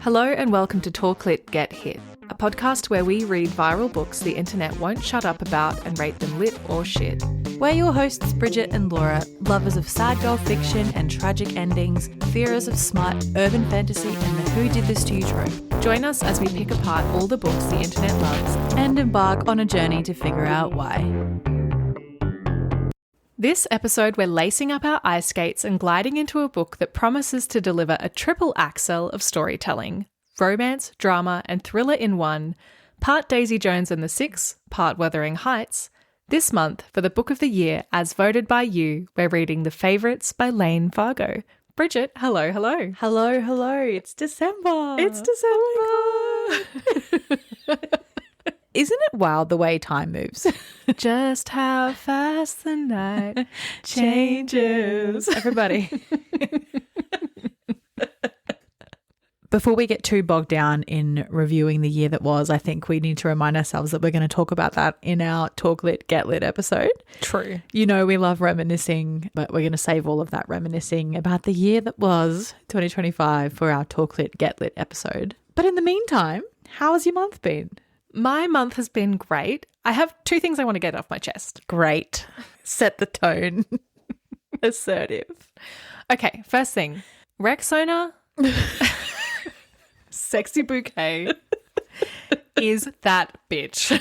Hello and welcome to Talklit Get Hit, a podcast where we read viral books the internet won't shut up about and rate them lit or shit. We're your hosts Bridget and Laura, lovers of sad girl fiction and tragic endings, fearers of smut, urban fantasy and the who did this to you trope. Join us as we pick apart all the books the internet loves and embark on a journey to figure out why. This episode, we're lacing up our ice skates and gliding into a book that promises to deliver a triple axel of storytelling. Romance, drama, and thriller in one. Part Daisy Jones and the Six, part Wuthering Heights. This month, for the book of the year, as voted by you, we're reading The Favourites by Layne Fargo. Bridget, hello, hello. Hello, hello. It's December. It's December. Oh Isn't it wild the way time moves? Just how fast the night changes. Everybody. Before we get too bogged down in reviewing the year that was, I think we need to remind ourselves that we're going to talk about that in our Talk Lit, Get Lit episode. True. You know we love reminiscing, but we're going to save all of that reminiscing about the year that was 2025 for our Talk Lit, Get Lit episode. But in the meantime, how has your month been? My month has been great. I have two things I want to get off my chest. Great. Set the tone. Assertive. Okay, first thing. Rexona Sexy Bouquet is that bitch.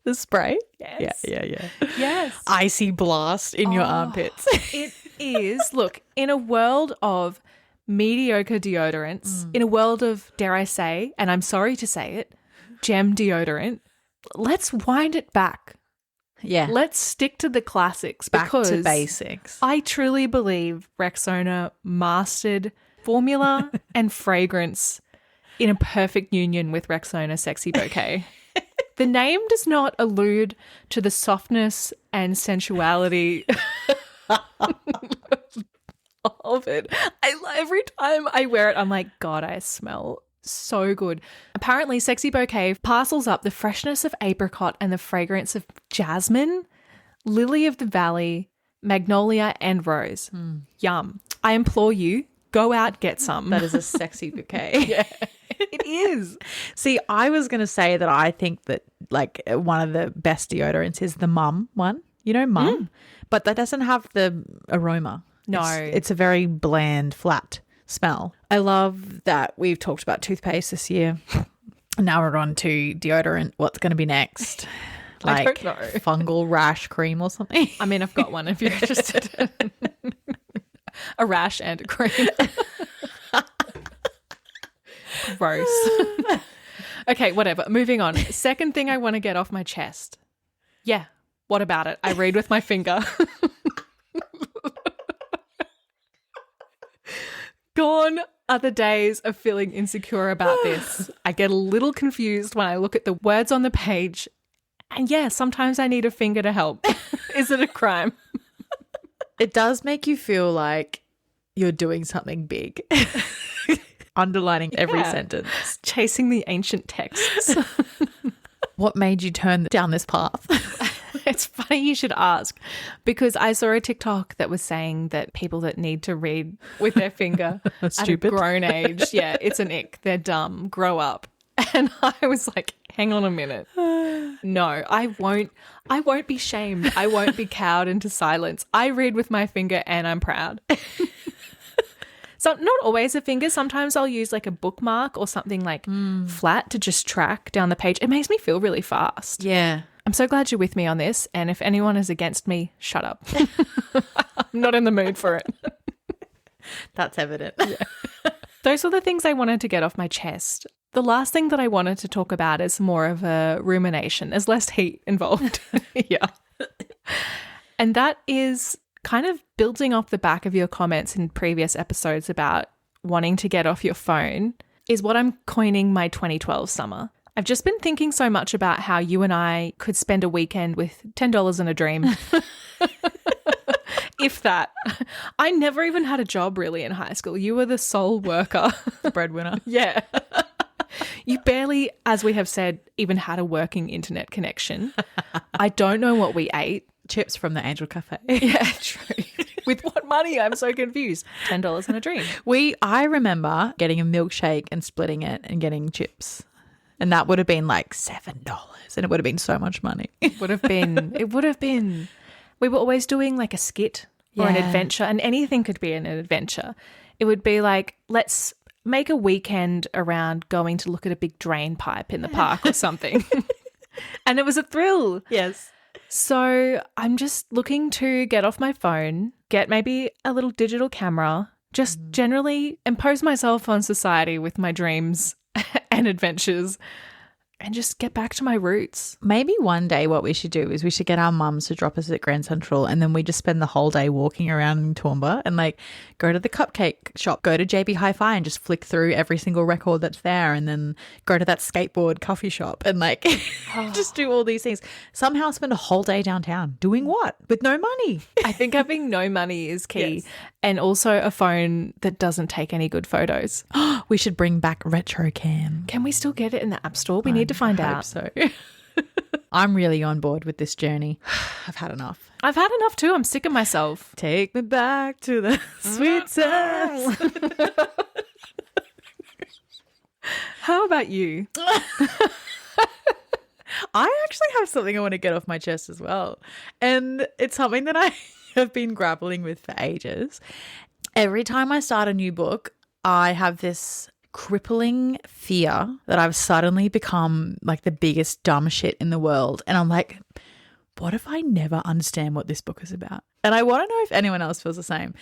The spray? Yes. Yeah. Yes. Icy blast in your armpits. It is. Look, in a world of mediocre deodorants, in a world of, dare I say, and I'm sorry to say it, gem deodorant, let's wind it back. Yeah. Let's stick to the classics. Back because to basics. I truly believe Rexona mastered formula and fragrance in a perfect union with Rexona Sexy Bouquet. The name does not allude to the softness and sensuality of it. Every time I wear it, I'm like, God, I smell so good. Apparently, Sexy Bouquet parcels up the freshness of apricot and the fragrance of jasmine, lily of the valley, magnolia, and rose. Yum. I implore you, go out, get some. That is a sexy bouquet. Yeah, it is. See, I was going to say that I think that like one of the best deodorants is the Mum one. You know, Mum? But that doesn't have the aroma. No. It's a very bland, flat smell. I love that we've talked about toothpaste this year. Now we're on to deodorant. What's going to be next? I Like don't know. fungal rash cream or something? I mean, I've got one if you're interested. A rash and a cream. Gross. Okay, whatever. Moving on. Second thing I want to get off my chest. Yeah, what about it? I read with my finger. Gone are the days of feeling insecure about this. I get a little confused when I look at the words on the page. And yeah, sometimes I need a finger to help. Is it a crime? It does make you feel like you're doing something big. Underlining every sentence. Chasing the ancient texts. What made you turn down this path? It's funny you should ask, because I saw a TikTok that was saying that people that need to read with their finger at a grown age, yeah, it's an ick. They're dumb. Grow up. And I was like, hang on a minute. No, I won't be shamed. I won't be cowed into silence. I read with my finger and I'm proud. So not always a finger. Sometimes I'll use like a bookmark or something like flat to just track down the page. It makes me feel really fast. Yeah. I'm so glad you're with me on this. And if anyone is against me, shut up. I'm not in the mood for it. That's evident. Yeah. Those were the things I wanted to get off my chest. The last thing that I wanted to talk about is more of a rumination. There's less heat involved. Yeah. And that is kind of building off the back of your comments in previous episodes about wanting to get off your phone is what I'm coining my 2012 summer. I've just been thinking so much about how you and I could spend a weekend with $10 and a dream. If that. I never even had a job really in high school. You were the sole worker. The breadwinner. Yeah. You barely, as we have said, even had a working internet connection. I don't know what we ate. Chips from the Angel Cafe. Yeah, true. With what money? I'm so confused. $10 in a dream. I remember getting a milkshake and splitting it and getting chips. And that would have been like $7. And it would have been so much money. It would have been. We were always doing like a skit or an adventure, and anything could be an adventure. It would be like, let's make a weekend around going to look at a big drain pipe in the park or something. And it was a thrill. Yes. So I'm just looking to get off my phone, get maybe a little digital camera, just generally impose myself on society with my dreams and adventures, and just get back to my roots. Maybe one day what we should do is we should get our mums to drop us at Grand Central, and then we just spend the whole day walking around in Toowoomba and like go to the cupcake shop, go to JB Hi-Fi and just flick through every single record that's there, and then go to that skateboard coffee shop and like just do all these things. Somehow spend a whole day downtown doing what? With no money. I think having no money is key. Yes. And also a phone that doesn't take any good photos. We should bring back RetroCam. Can we still get it in the App Store? We need to find I hope out. so. I'm really on board with this journey. I've had enough. I've had enough too. I'm sick of myself. Take me back to the sweet times. How about you? I actually have something I want to get off my chest as well. And it's something that I have been grappling with for ages. Every time I start a new book, I have this crippling fear that I've suddenly become like the biggest dumb shit in the world. And I'm like, what if I never understand what this book is about? And I want to know if anyone else feels the same.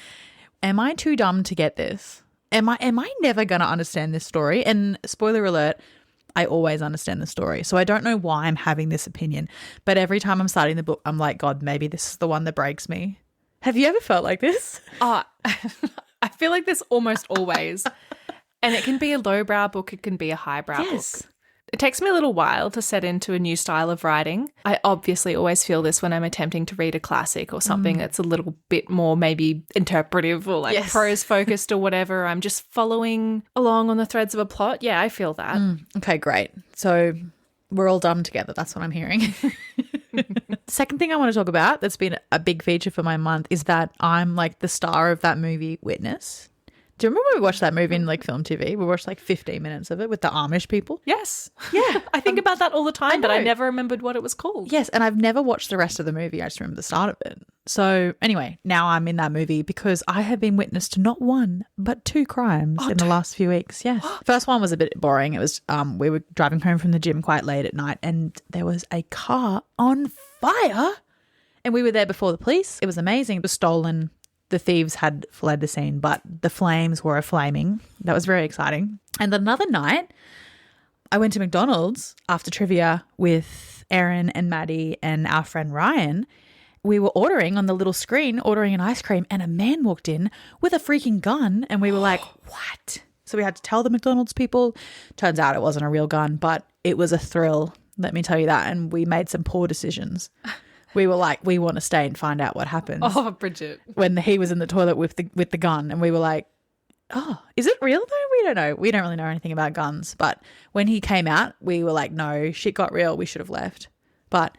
Am I too dumb to get this? Am I never going to understand this story? And spoiler alert, I always understand the story. So I don't know why I'm having this opinion. But every time I'm starting the book, I'm like, God, maybe this is the one that breaks me. Have you ever felt like this? I feel like this almost always. And it can be a lowbrow book. It can be a highbrow book. It takes me a little while to set into a new style of writing. I obviously always feel this when I'm attempting to read a classic or something that's a little bit more maybe interpretive or like prose focused or whatever. I'm just following along on the threads of a plot. Yeah, I feel that. Okay, great. So we're all dumb together. That's what I'm hearing. Second thing I want to talk about that's been a big feature for my month is that I'm like the star of that movie Witness. Do you remember when we watched that movie in like film TV? We watched like 15 minutes of it with the Amish people. Yes. Yeah. I think about that all the time, but I never remembered what it was called. Yes. And I've never watched the rest of the movie. I just remember the start of it. So anyway, now I'm in that movie because I have been witness to not one, but two crimes in the last few weeks. Yes. First one was a bit boring. It was, we were driving home from the gym quite late at night and there was a car on fire and we were there before the police. It was amazing. It was stolen. The thieves had fled the scene, but the flames were flaming. That was very exciting. And another night, I went to McDonald's after trivia with Erin and Maddie and our friend Ryan. We were ordering on the little screen, ordering an ice cream, and a man walked in with a freaking gun. And we were like, what? So we had to tell the McDonald's people. Turns out it wasn't a real gun, but it was a thrill. Let me tell you that. And we made some poor decisions. We were like, we want to stay and find out what happens. Oh, Bridget. When he was in the toilet with the gun and we were like, oh, is it real though? We don't know. We don't really know anything about guns. But when he came out, we were like, no, shit got real. We should have left. But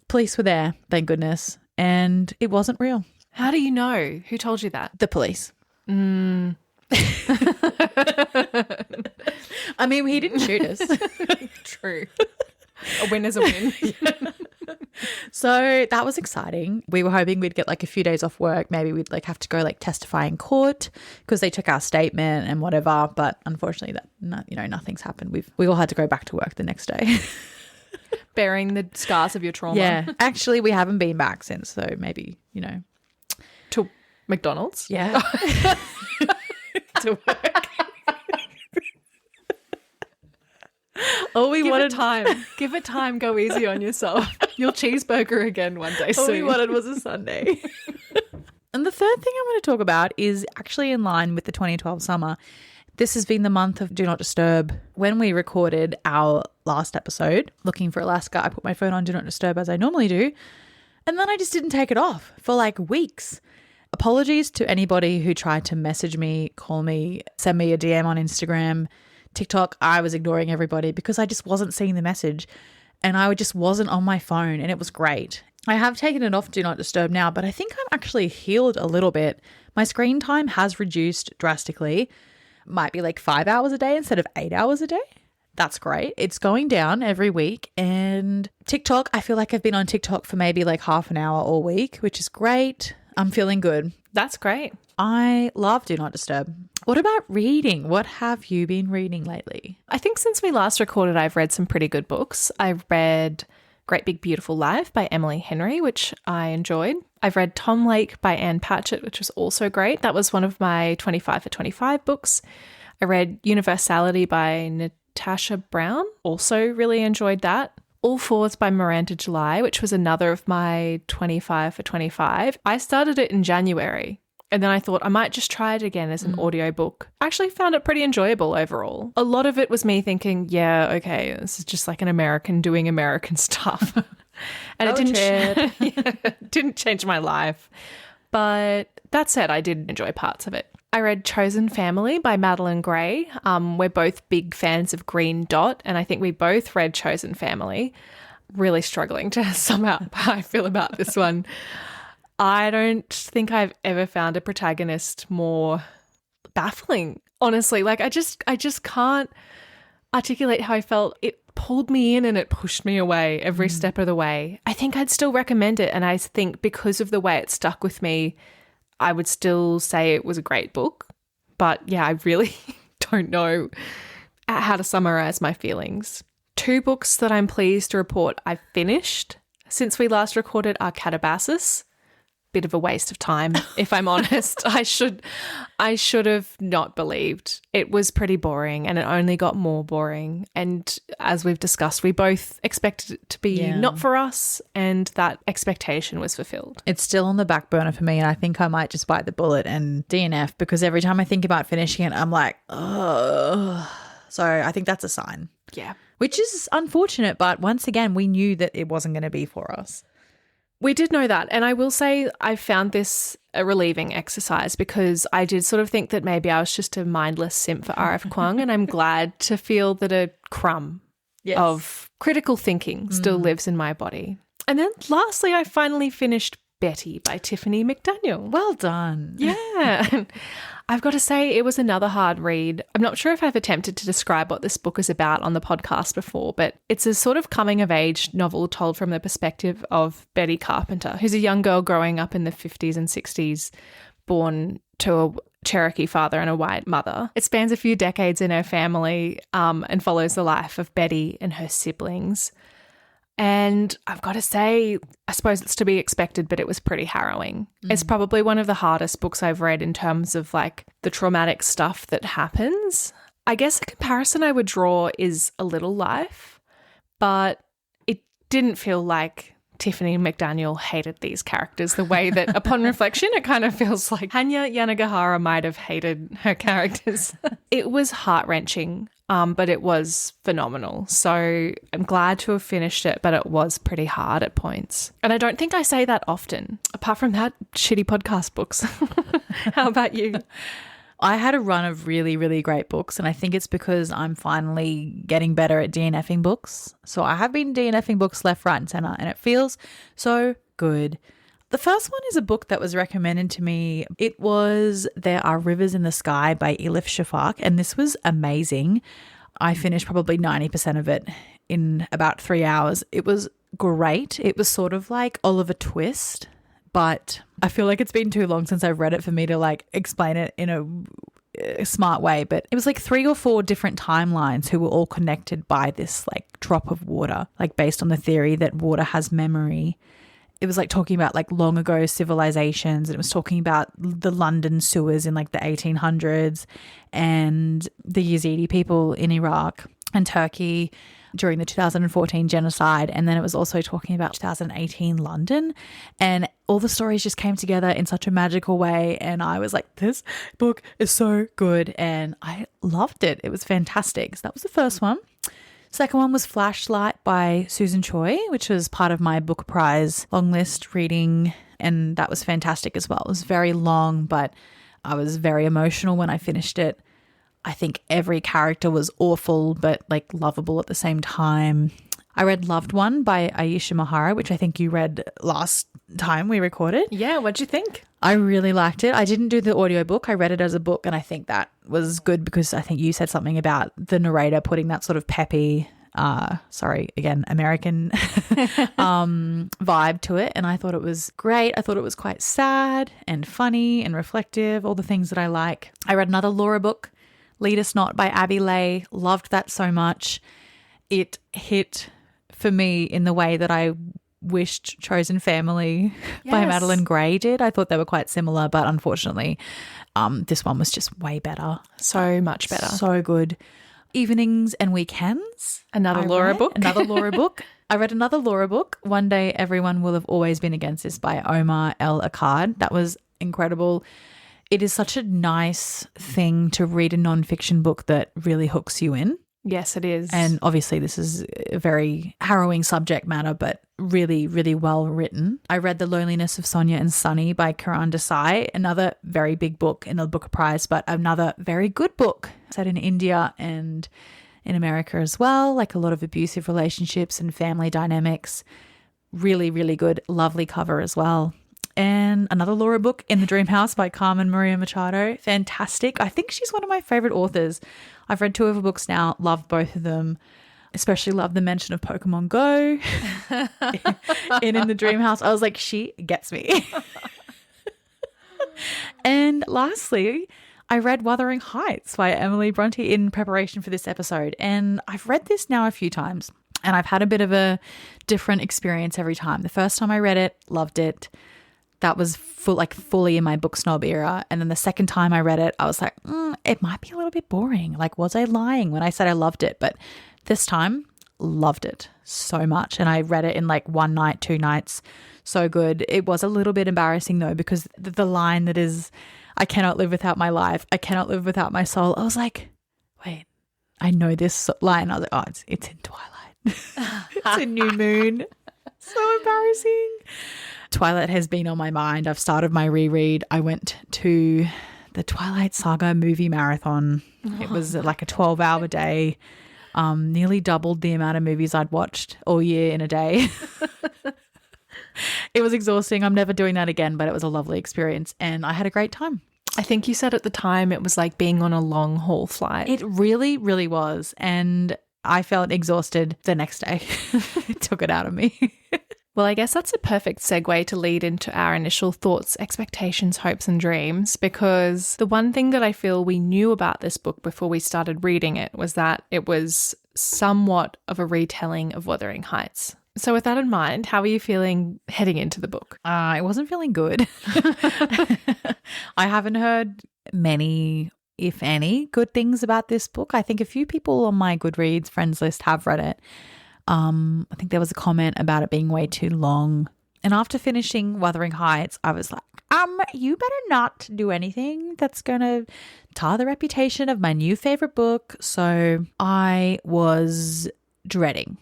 police were there, thank goodness. And it wasn't real. How do you know? Who told you that? The police. I mean, he didn't shoot us. True. A win is a win. So that was exciting. We were hoping we'd get like a few days off work. Maybe we'd like have to go like testify in court because they took our statement and whatever. But unfortunately, nothing's happened. We all had to go back to work the next day. Bearing the scars of your trauma. Yeah. Actually, we haven't been back since. So maybe, To McDonald's? Yeah. To work. Give it time. Give it time. Go easy on yourself. You'll cheeseburger again one day soon. All we wanted was a Sunday. And the third thing I want to talk about is actually in line with the 2012 summer. This has been the month of Do Not Disturb. When we recorded our last episode, looking for Alaska, I put my phone on Do Not Disturb as I normally do. And then I just didn't take it off for like weeks. Apologies to anybody who tried to message me, call me, send me a DM on Instagram, TikTok. I was ignoring everybody because I just wasn't seeing the message and I just wasn't on my phone, and it was great. I have taken it off Do Not Disturb now, but I think I'm actually healed a little bit. My screen time has reduced drastically. Might be like 5 hours a day instead of 8 hours a day. That's great. It's going down every week. And TikTok, I feel like I've been on TikTok for maybe like half an hour all week, which is great. I'm feeling good. That's great. I love Do Not Disturb. What about reading? What have you been reading lately? I think since we last recorded, I've read some pretty good books. I've read Great Big Beautiful Life by Emily Henry, which I enjoyed. I've read Tom Lake by Anne Patchett, which was also great. That was one of my 25 for 25 books. I read Universality by Natasha Brown. Also really enjoyed that. All Fours by Miranda July, which was another of my 25 for 25. I started it in January. And then I thought I might just try it again as an audiobook. I actually found it pretty enjoyable overall. A lot of it was me thinking, yeah, okay, this is just like an American doing American stuff. And it didn't change my life. But that said, I did enjoy parts of it. I read Chosen Family by Madeline Gray. We're both big fans of Green Dot, and I think we both read Chosen Family. Really struggling to sum up how I feel about this one. I don't think I've ever found a protagonist more baffling, honestly. Like I just can't articulate how I felt. It pulled me in and it pushed me away every step of the way. I think I'd still recommend it, and I think because of the way it stuck with me, I would still say it was a great book. But yeah, I really don't know how to summarize my feelings. 2 books that I'm pleased to report I've finished since we last recorded are Catabasis. Bit of a waste of time, if I'm honest. I should have not believed. It was pretty boring, and it only got more boring. And as we've discussed, we both expected it to be not for us, and that expectation was fulfilled. It's still on the back burner for me, and I think I might just bite the bullet and DNF, because every time I think about finishing it, I'm like, oh. So I think that's a sign. Yeah. Which is unfortunate, but once again, we knew that it wasn't going to be for us. We did know that, and I will say I found this a relieving exercise, because I did sort of think that maybe I was just a mindless simp for R.F. Kuang, and I'm glad to feel that a crumb of critical thinking still lives in my body. And then lastly, I finally finished Betty by Tiffany McDaniel. Well done. Yeah. I've got to say it was another hard read. I'm not sure if I've attempted to describe what this book is about on the podcast before, but it's a sort of coming-of-age novel told from the perspective of Betty Carpenter, who's a young girl growing up in the 50s and 60s, born to a Cherokee father and a white mother. It spans a few decades in her family and follows the life of Betty and her siblings. And I've got to say, I suppose it's to be expected, but it was pretty harrowing. It's probably one of the hardest books I've read in terms of like the traumatic stuff that happens. I guess a comparison I would draw is A Little Life, but it didn't feel like Tiffany McDaniel hated these characters the way that upon reflection, it kind of feels like Hanya Yanagihara might have hated her characters. It was heart-wrenching. But it was phenomenal. So I'm glad to have finished it, but it was pretty hard at points. And I don't think I say that often, apart from that shitty podcast books. How about you? I had a run of really, really great books, and I think it's because I'm finally getting better at DNFing books. So I have been DNFing books left, right, and center, and it feels so good. The first one is a book that was recommended to me. It was There Are Rivers in the Sky by Elif Shafak, and this was amazing. I finished probably 90% of it in about 3 hours. It was great. It was sort of like Oliver Twist, but I feel like it's been too long since I've read it for me to like explain it in a smart way. But it was like 3 or 4 different timelines who were all connected by this like drop of water, like based on the theory that water has memory. It was like talking about like long ago civilizations, and it was talking about the London sewers in like the 1800s and the Yazidi people in Iraq and Turkey during the 2014 genocide. And then it was also talking about 2018 London, and all the stories just came together in such a magical way. And I was like, this book is so good, and I loved it. It was fantastic. So that was the first one. Second one was Flashlight by Susan Choi, which was part of my Booker Prize long list reading, and that was fantastic as well. It was very long, but I was very emotional when I finished it. I think every character was awful but like lovable at the same time. I read Loved One by Ayesha Mahara, which I think you read last time we recorded. Yeah, what'd you think? I really liked it. I didn't do the audiobook. I read it as a book, and I think that was good because I think you said something about the narrator putting that sort of peppy, American vibe to it. And I thought it was great. I thought it was quite sad and funny and reflective, all the things that I like. I read another Laura book, Lead Us Not by Abby Lay. Loved that so much. It hit for me in the way that I wished Chosen Family by Madeline Gray did. I thought they were quite similar, but unfortunately, this one was just way better. So much better. So good. Evenings and Weekends. Another Laura book. Another Laura book. I read another Laura book, One Day Everyone Will Have Always Been Against This by Omar El Akkad. That was incredible. It is such a nice thing to read a nonfiction book that really hooks you in. Yes, it is. And obviously this is a very harrowing subject matter, but really, really well written. I read The Loneliness of Sonia and Sunny by Karan Desai, another very big book in the Booker Prize, but another very good book set in India and in America as well, like a lot of abusive relationships and family dynamics. Really, really good, lovely cover as well. And another Laura book, In the Dream House by Carmen Maria Machado. Fantastic. I think she's one of my favorite authors. I've read 2 of her books now, loved both of them. Especially love the mention of Pokemon Go in the Dream House. I was like, she gets me. And lastly, I read Wuthering Heights by Emily Bronte in preparation for this episode. And I've read this now a few times and I've had a bit of a different experience every time. The first time I read it, loved it. That was fully in my book snob era. And then the second time I read it, I was like, it might be a little bit boring. Like, was I lying when I said I loved it? But this time, loved it so much. And I read it in like 1 night, 2 nights. So good. It was a little bit embarrassing though, because the line that is, I cannot live without my life. I cannot live without my soul. I was like, wait, I know this line. I was like, oh, it's in Twilight. It's in New Moon. So embarrassing. Twilight has been on my mind. I've started my reread. I went to the Twilight Saga movie marathon. It was like a 12-hour day. Nearly doubled the amount of movies I'd watched all year in a day. It was exhausting. I'm never doing that again, but it was a lovely experience and I had a great time. I think you said at the time it was like being on a long haul flight. It really, really was. And I felt exhausted the next day. It took it out of me. Well, I guess that's a perfect segue to lead into our initial thoughts, expectations, hopes and dreams, because the one thing that I feel we knew about this book before we started reading it was that it was somewhat of a retelling of Wuthering Heights. So with that in mind, how are you feeling heading into the book? I wasn't feeling good. I haven't heard many, if any, good things about this book. I think a few people on my Goodreads friends list have read it. I think there was a comment about it being way too long. And after finishing Wuthering Heights, I was like, you better not do anything that's going to tar the reputation of my new favorite book. So I was dreading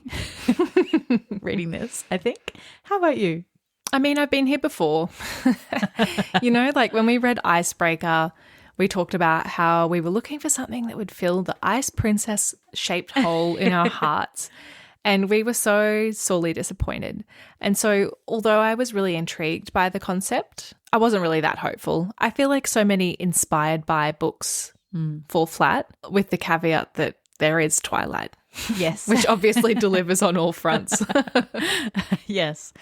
reading this, I think. How about you? I mean, I've been here before. Like when we read Icebreaker, we talked about how we were looking for something that would fill the ice princess shaped hole in our hearts. And we were so sorely disappointed. And so although I was really intrigued by the concept, I wasn't really that hopeful. I feel like so many inspired by books fall flat, with the caveat that there is Twilight. Yes. Which obviously delivers on all fronts. Yes.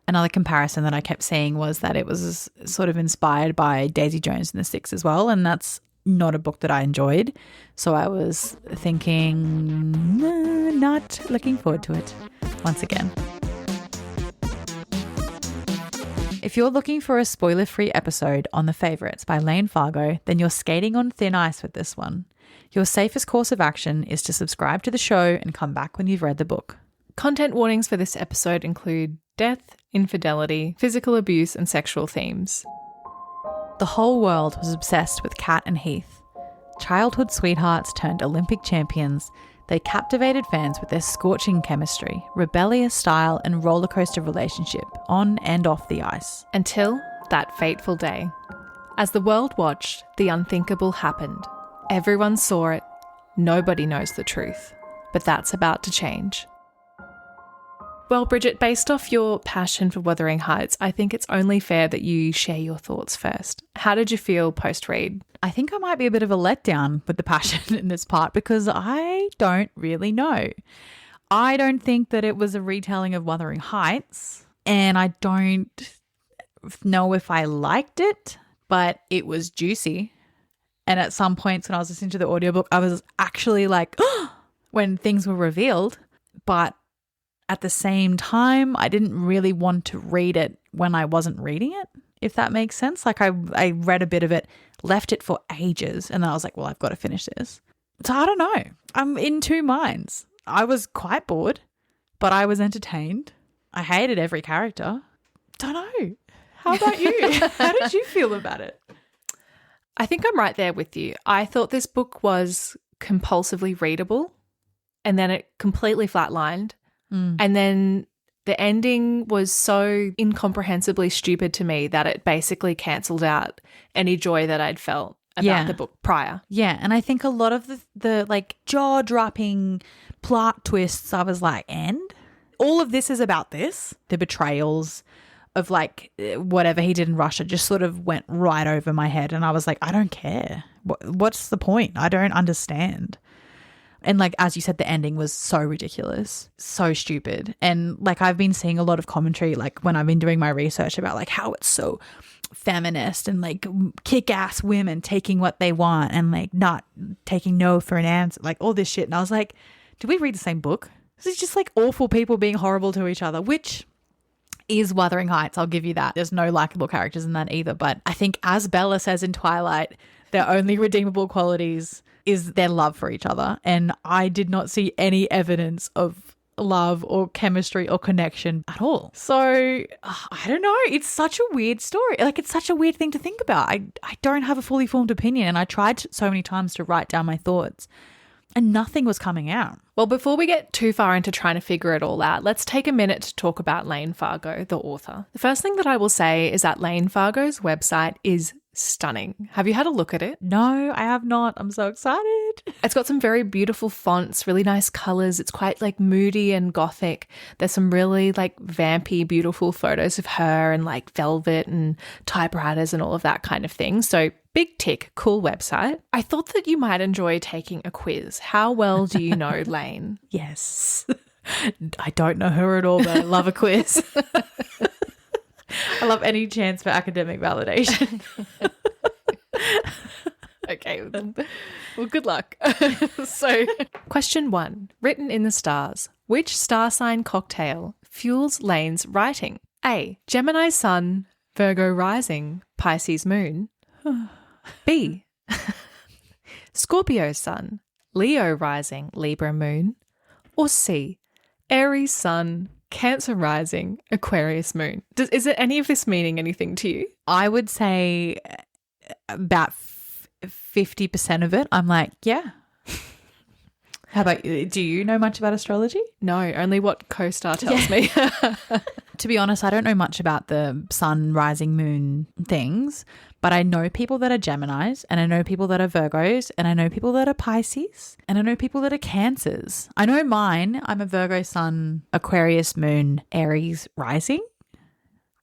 Another comparison that I kept seeing was that it was sort of inspired by Daisy Jones and the Six as well. And that's not a book that I enjoyed. So I was thinking, not looking forward to it once again. If you're looking for a spoiler-free episode on The Favourites by Layne Fargo, then you're skating on thin ice with this one. Your safest course of action is to subscribe to the show and come back when you've read the book. Content warnings for this episode include death, infidelity, physical abuse, and sexual themes. The whole world was obsessed with Kat and Heath. Childhood sweethearts turned Olympic champions, they captivated fans with their scorching chemistry, rebellious style, and rollercoaster relationship on and off the ice. Until that fateful day. As the world watched, the unthinkable happened. Everyone saw it. Nobody knows the truth. But that's about to change. Well, Bridget, based off your passion for Wuthering Heights, I think it's only fair that you share your thoughts first. How did you feel post-read? I think I might be a bit of a letdown with the passion in this part because I don't really know. I don't think that it was a retelling of Wuthering Heights, and I don't know if I liked it, but it was juicy. And at some points when I was listening to the audiobook, I was actually like, when things were revealed, but at the same time, I didn't really want to read it when I wasn't reading it, if that makes sense. Like I read a bit of it, left it for ages, and then I was like, well, I've got to finish this. So I don't know. I'm in two minds. I was quite bored, but I was entertained. I hated every character. Don't know. How about you? How did you feel about it? I think I'm right there with you. I thought this book was compulsively readable, and then it completely flatlined. And then the ending was so incomprehensibly stupid to me that it basically cancelled out any joy that I'd felt about the book prior. Yeah, and I think a lot of the like jaw-dropping plot twists, I was like, and? All of this is about this. The betrayals of like whatever he did in Russia just sort of went right over my head, and I was like, I don't care. What's the point? I don't understand. And like, as you said, the ending was so ridiculous, so stupid. And like, I've been seeing a lot of commentary, like when I've been doing my research about like how it's so feminist and like kick-ass women taking what they want and like not taking no for an answer, like all this shit. And I was like, did we read the same book? This is just like awful people being horrible to each other, which is Wuthering Heights. I'll give you that. There's no likable characters in that either. But I think, as Bella says in Twilight, their only redeemable qualities is their love for each other. And I did not see any evidence of love or chemistry or connection at all. So I don't know. It's such a weird story. Like, it's such a weird thing to think about. I don't have a fully formed opinion, and I tried so many times to write down my thoughts and nothing was coming out. Well, before we get too far into trying to figure it all out, let's take a minute to talk about Layne Fargo, the author. The first thing that I will say is that Layne Fargo's website is stunning. Have you had a look at it? No, I have not. I'm so excited. It's got some very beautiful fonts, really nice colours. It's quite like moody and gothic. There's some really like vampy, beautiful photos of her and like velvet and typewriters and all of that kind of thing. So big tick, cool website. I thought that you might enjoy taking a quiz. How well do you know Layne? Yes. I don't know her at all, but I love a quiz. I love any chance for academic validation. Okay, well, good luck. So, question 1. Written in the stars. Which star sign cocktail fuels Layne's writing? A. Gemini sun, Virgo rising, Pisces moon. B. Scorpio sun, Leo rising, Libra moon. Or C. Aries sun, Cancer rising, Aquarius moon. Is it any of this meaning anything to you? I would say about 50% of it. I'm like, yeah. How about you? Do you know much about astrology? No, only what CoStar tells me. To be honest, I don't know much about the sun, rising, moon things, but I know people that are Geminis, and I know people that are Virgos, and I know people that are Pisces, and I know people that are Cancers. I know mine. I'm a Virgo sun, Aquarius moon, Aries rising,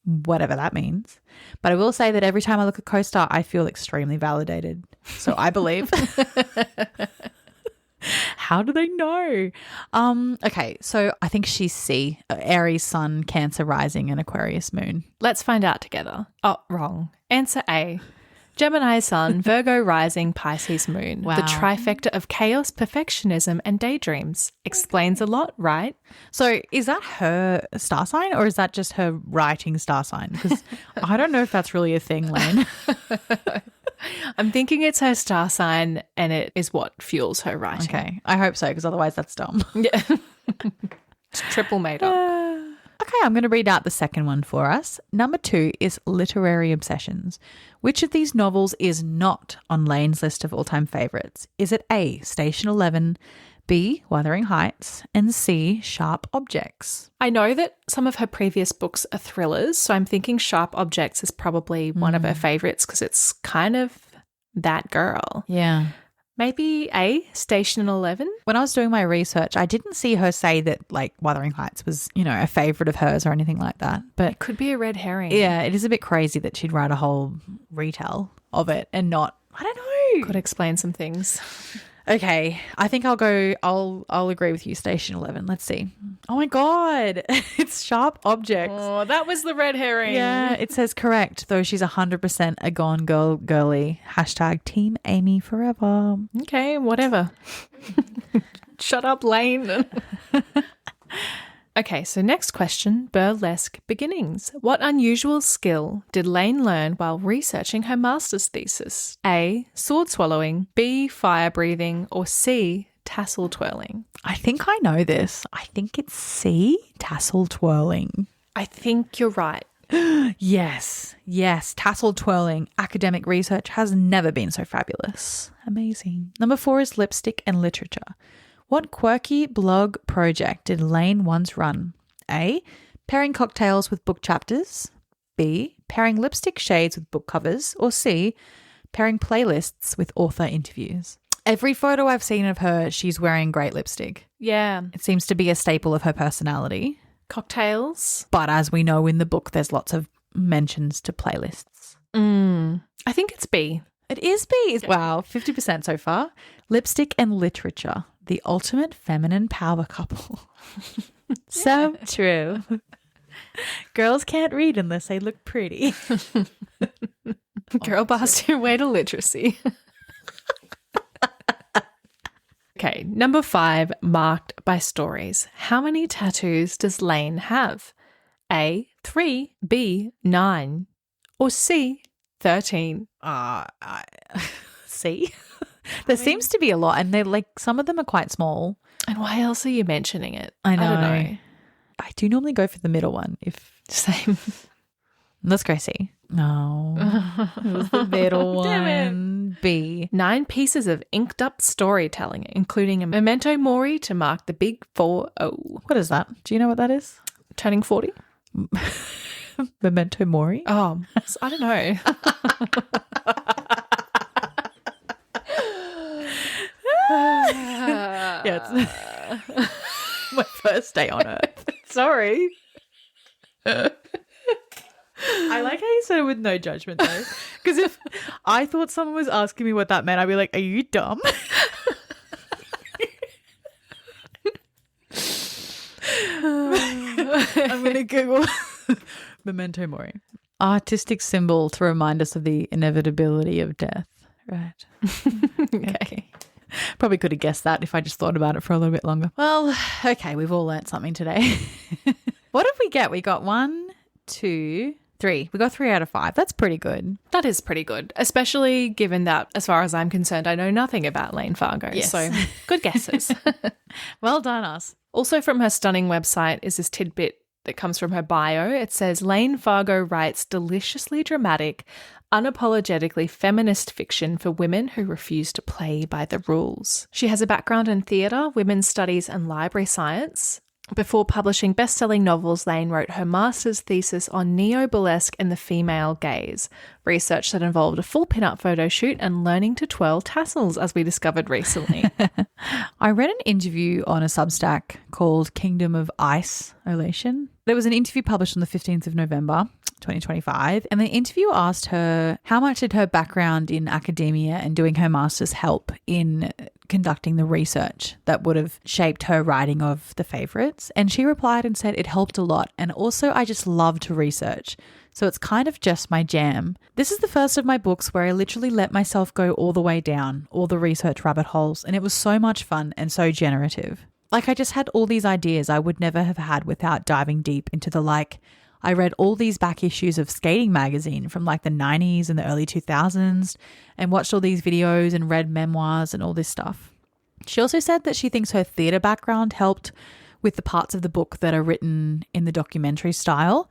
whatever that means. But I will say that every time I look at CoStar, I feel extremely validated. So I believe. How do they know? Okay, so I think she's C, Aries sun, Cancer rising, and Aquarius moon. Let's find out together. Oh, wrong. Answer A. Gemini sun, Virgo rising, Pisces moon. Wow. The trifecta of chaos, perfectionism, and daydreams. Explains a lot, right? So is that her star sign, or is that just her writing star sign? Because I don't know if that's really a thing, Layne. I'm thinking it's her star sign and it is what fuels her writing. Okay, I hope so, because otherwise that's dumb. Yeah. It's triple made up. Okay, I'm going to read out the second one for us. Number 2 is literary obsessions. Which of these novels is not on Layne's list of all-time favourites? Is it A, Station 11, B, Wuthering Heights, and C, Sharp Objects? I know that some of her previous books are thrillers, so I'm thinking Sharp Objects is probably one of her favourites because it's kind of that girl. Yeah. Maybe A, Station 11? When I was doing my research, I didn't see her say that like Wuthering Heights was, a favorite of hers or anything like that. But It could be a red herring. yeah, it is a bit crazy that she'd write a whole retell of it and not, I don't know. Could explain some things. Okay, I think I'll agree with you, Station 11. Let's see. Oh my God, it's Sharp Objects. Oh, that was the red herring. Yeah, it says correct, though she's 100% a gone girl girly. # Team Amy forever. Okay, whatever. Shut up, Layne. Okay, so next question, burlesque beginnings. What unusual skill did Layne learn while researching her master's thesis? A, sword swallowing, B, fire breathing, or C, tassel twirling? I think I know this. I think it's C, tassel twirling. I think you're right. Yes, tassel twirling. Academic research has never been so fabulous. Amazing. Number 4 is lipstick and literature. What quirky blog project did Layne once run? A, pairing cocktails with book chapters. B, pairing lipstick shades with book covers. Or C, pairing playlists with author interviews. Every photo I've seen of her, she's wearing great lipstick. Yeah. It seems to be a staple of her personality. Cocktails. But as we know in the book, there's lots of mentions to playlists. I think it's B. It is B. Wow, 50% so far. Lipstick and literature. The ultimate feminine power couple. So true. Girls can't read unless they look pretty. Girl boss your way to literacy. Okay, number 5, marked by stories. How many tattoos does Layne have? A, 3, B, 9, or C, 13? C? There seems to be a lot, and they're like, some of them are quite small. And why else are you mentioning it? I know. I don't know. I do normally go for the middle one. Same. Let's go C. No. It was the middle one. B. 9 pieces of inked up storytelling, including a memento mori to mark the big 4-0. What is that? Do you know what that is? Turning 40? Memento mori? Oh, I don't know. Yeah, it's my first day on earth. Sorry. I like how you said it with no judgment though. Because if I thought someone was asking me what that meant, I'd be like, are you dumb? I'm going to Google memento mori. Artistic symbol to remind us of the inevitability of death. Right. Okay. Probably could have guessed that if I just thought about it for a little bit longer. Well, okay, we've all learnt something today. What did we get? We got 1, 2, 3. We got 3 out of 5. That's pretty good. That is pretty good, especially given that, as far as I'm concerned, I know nothing about Layne Fargo. Yes. So good guesses. Well done, us. Also from her stunning website is this tidbit that comes from her bio. It says, Layne Fargo writes deliciously dramatic, unapologetically feminist fiction for women who refuse to play by the rules. She has a background in theatre, women's studies and library science. Before publishing best-selling novels, Layne wrote her master's thesis on neo-burlesque and the female gaze, research that involved a full pin-up photo shoot and learning to twirl tassels, as we discovered recently. I read an interview on a Substack called Kingdom of Isolation. There was an interview published on the 15th of November, 2025, and the interviewer asked her how much did her background in academia and doing her master's help in conducting the research that would have shaped her writing of The Favourites. And she replied and said, it helped a lot. And also I just love to research. So it's kind of just my jam. This is the first of my books where I literally let myself go all the way down, all the research rabbit holes. And it was so much fun and so generative. Like I just had all these ideas I would never have had without diving deep into I read all these back issues of Skating magazine from like the 90s and the early 2000s and watched all these videos and read memoirs and all this stuff. She also said that she thinks her theatre background helped with the parts of the book that are written in the documentary style.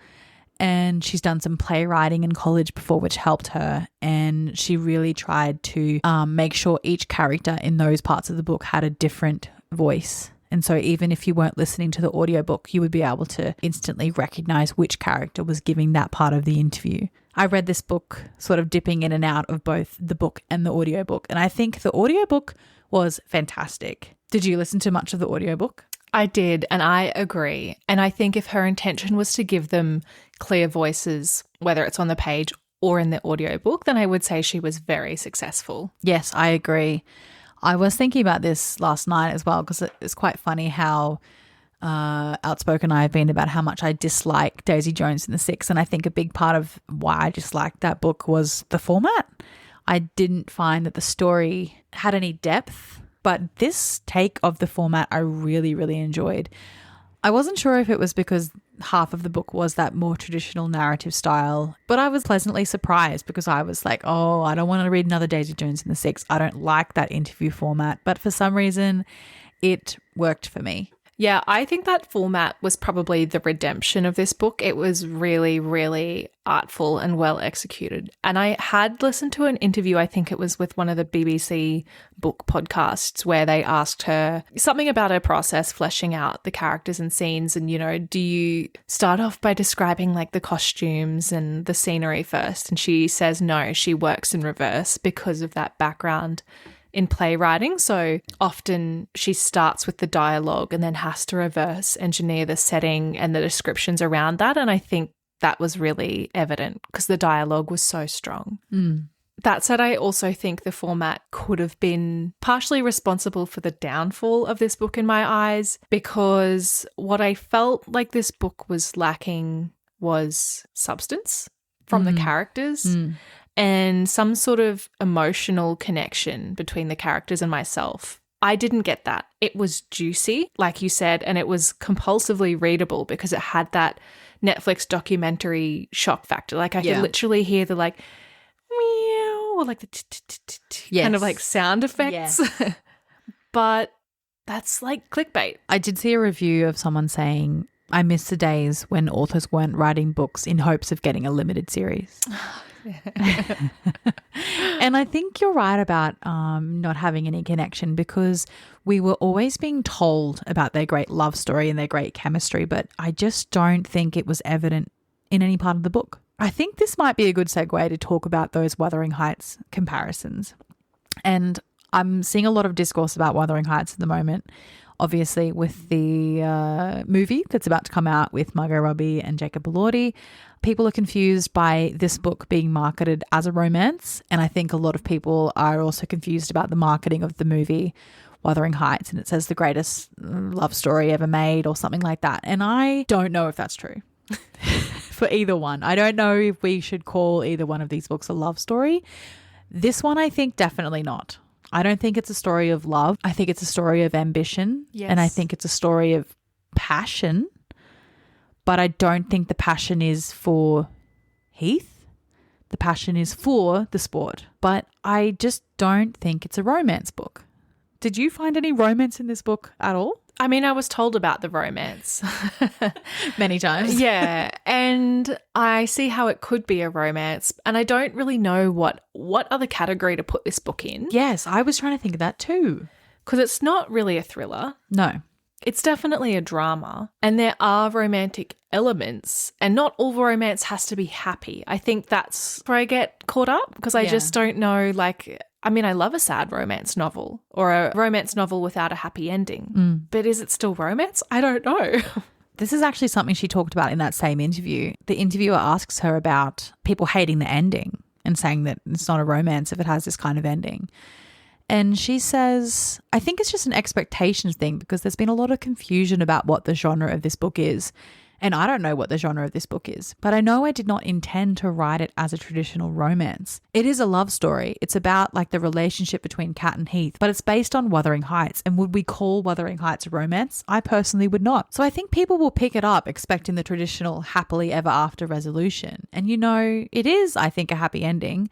And she's done some playwriting in college before, which helped her. And she really tried to make sure each character in those parts of the book had a different voice And so even if you weren't listening to the audiobook, you would be able to instantly recognize which character was giving that part of the interview. I read this book sort of dipping in and out of both the book and the audiobook, and I think the audiobook was fantastic. Did you listen to much of the audiobook? I did, and I agree. And I think if her intention was to give them clear voices, whether it's on the page or in the audiobook, then I would say she was very successful. Yes, I agree. I was thinking about this last night as well, because it's quite funny how outspoken I have been about how much I dislike Daisy Jones and the Six. And I think a big part of why I disliked that book was the format. I didn't find that the story had any depth, but this take of the format I really, really enjoyed. I wasn't sure if it was because half of the book was that more traditional narrative style, but I was pleasantly surprised because I was like, oh, I don't want to read another Daisy Jones and the Six. I don't like that interview format, but for some reason it worked for me. Yeah, I think that format was probably the redemption of this book. It was really, really artful and well executed. And I had listened to an interview, I think it was with one of the BBC book podcasts, where they asked her something about her process, fleshing out the characters and scenes. And, you know, do you start off by describing like the costumes and the scenery first? And she says no, she works in reverse because of that background in playwriting. So often she starts with the dialogue and then has to reverse engineer the setting and the descriptions around that. And I think that was really evident because the dialogue was so strong. That said, I also think the format could have been partially responsible for the downfall of this book in my eyes, because what I felt like this book was lacking was substance from the characters. And some sort of emotional connection between the characters and myself. I didn't get that. It was juicy, like you said, and it was compulsively readable because it had that Netflix documentary shock factor. Like I could literally hear the like meow or like the kind of like sound effects. Yes. But that's like clickbait. I did see a review of someone saying, I miss the days when authors weren't writing books in hopes of getting a limited series. And I think you're right about not having any connection, because we were always being told about their great love story and their great chemistry, but I just don't think it was evident in any part of the book. I think this might be a good segue to talk about those Wuthering Heights comparisons. And I'm seeing a lot of discourse about Wuthering Heights at the moment, obviously with the movie that's about to come out with Margot Robbie and Jacob Elordi. People are confused by this book being marketed as a romance, and I think a lot of people are also confused about the marketing of the movie Wuthering Heights, and it says the greatest love story ever made or something like that. And I don't know if that's true for either one. I don't know if we should call either one of these books a love story. This one, I think definitely not. I don't think it's a story of love. I think it's a story of ambition. Yes. And I think it's a story of passion. But I don't think the passion is for Heath. The passion is for the sport. But I just don't think it's a romance book. Did you find any romance in this book at all? I mean, I was told about the romance. Many times. Yeah. And I see how it could be a romance. And I don't really know what other category to put this book in. Yes, I was trying to think of that too. Because it's not really a thriller. No. It's definitely a drama, and there are romantic elements, and not all romance has to be happy. I think that's where I get caught up, because I just don't know, like, I mean, I love a sad romance novel or a romance novel without a happy ending, but is it still romance? I don't know. This is actually something she talked about in that same interview. The interviewer asks her about people hating the ending and saying that it's not a romance if it has this kind of ending. And she says, I think it's just an expectations thing, because there's been a lot of confusion about what the genre of this book is. And I don't know what the genre of this book is, but I know I did not intend to write it as a traditional romance. It is a love story. It's about like the relationship between Cat and Heath, but it's based on Wuthering Heights. And would we call Wuthering Heights a romance? I personally would not. So I think people will pick it up expecting the traditional happily ever after resolution. And you know, it is, I think, a happy ending.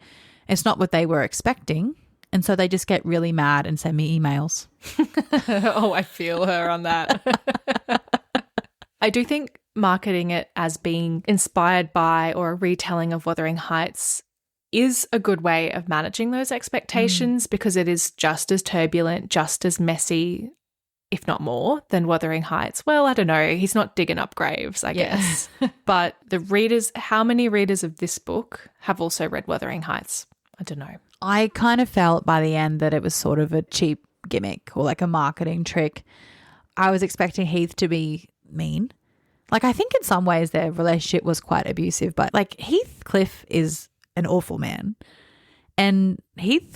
It's not what they were expecting. And so they just get really mad and send me emails. Oh, I feel her on that. I do think marketing it as being inspired by or a retelling of Wuthering Heights is a good way of managing those expectations, because it is just as turbulent, just as messy, if not more, than Wuthering Heights. Well, I don't know. He's not digging up graves, I guess. But how many readers of this book have also read Wuthering Heights? I don't know. I kind of felt by the end that it was sort of a cheap gimmick or like a marketing trick. I was expecting Heath to be mean. Like, I think in some ways their relationship was quite abusive, but like Heathcliff is an awful man. And he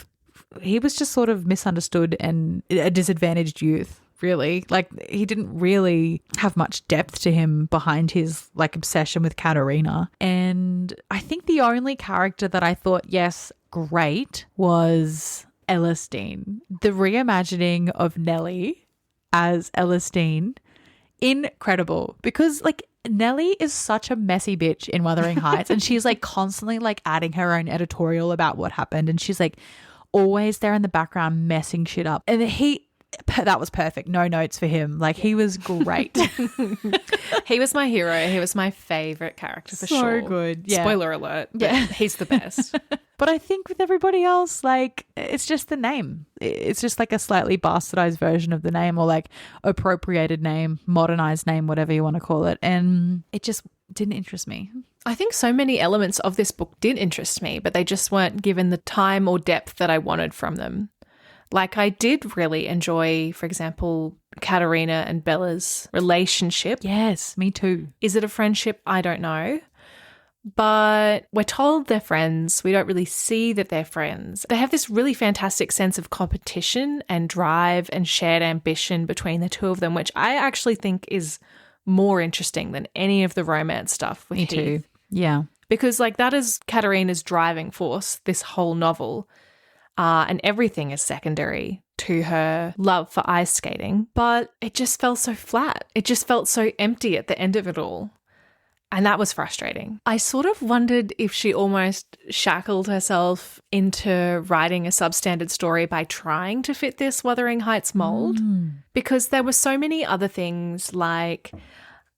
was just sort of misunderstood and a disadvantaged youth, really. Like, he didn't really have much depth to him behind his like obsession with Katerina. And I think the only character that I thought, yes, great, was Elistine. The reimagining of Nellie as Elistine, incredible, because like Nellie is such a messy bitch in Wuthering Heights, and she's like constantly like adding her own editorial about what happened, and she's like always there in the background messing shit up. And that was perfect. No notes for him. Like, he was great. He was my hero. He was my favorite character for sure. So good. Yeah. Spoiler alert. Yeah. He's the best. But I think with everybody else, like, it's just the name. It's just like a slightly bastardized version of the name, or like appropriated name, modernized name, whatever you want to call it. And it just didn't interest me. I think so many elements of this book did interest me, but they just weren't given the time or depth that I wanted from them. Like, I did really enjoy, for example, Katerina and Bella's relationship. Yes, me too. Is it a friendship? I don't know. But we're told they're friends. We don't really see that they're friends. They have this really fantastic sense of competition and drive and shared ambition between the two of them, which I actually think is more interesting than any of the romance stuff with Heath. Me too. Yeah. Because like that is Katerina's driving force, this whole novel. And everything is secondary to her love for ice skating. But it just felt so flat. It just felt so empty at the end of it all. And that was frustrating. I sort of wondered if she almost shackled herself into writing a substandard story by trying to fit this Wuthering Heights mold. Because there were so many other things like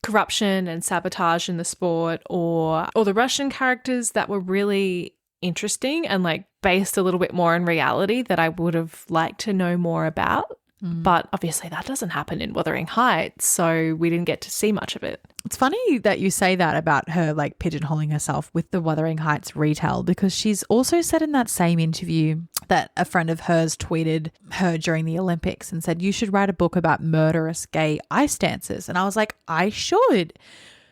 corruption and sabotage in the sport, or the Russian characters that were really interesting and like based a little bit more in reality that I would have liked to know more about. But obviously that doesn't happen in Wuthering Heights, so we didn't get to see much of it. It's funny that you say that about her like pigeonholing herself with the Wuthering Heights retell, because she's also said in that same interview that a friend of hers tweeted her during the Olympics and said, you should write a book about murderous gay ice dancers. And I was like, I should.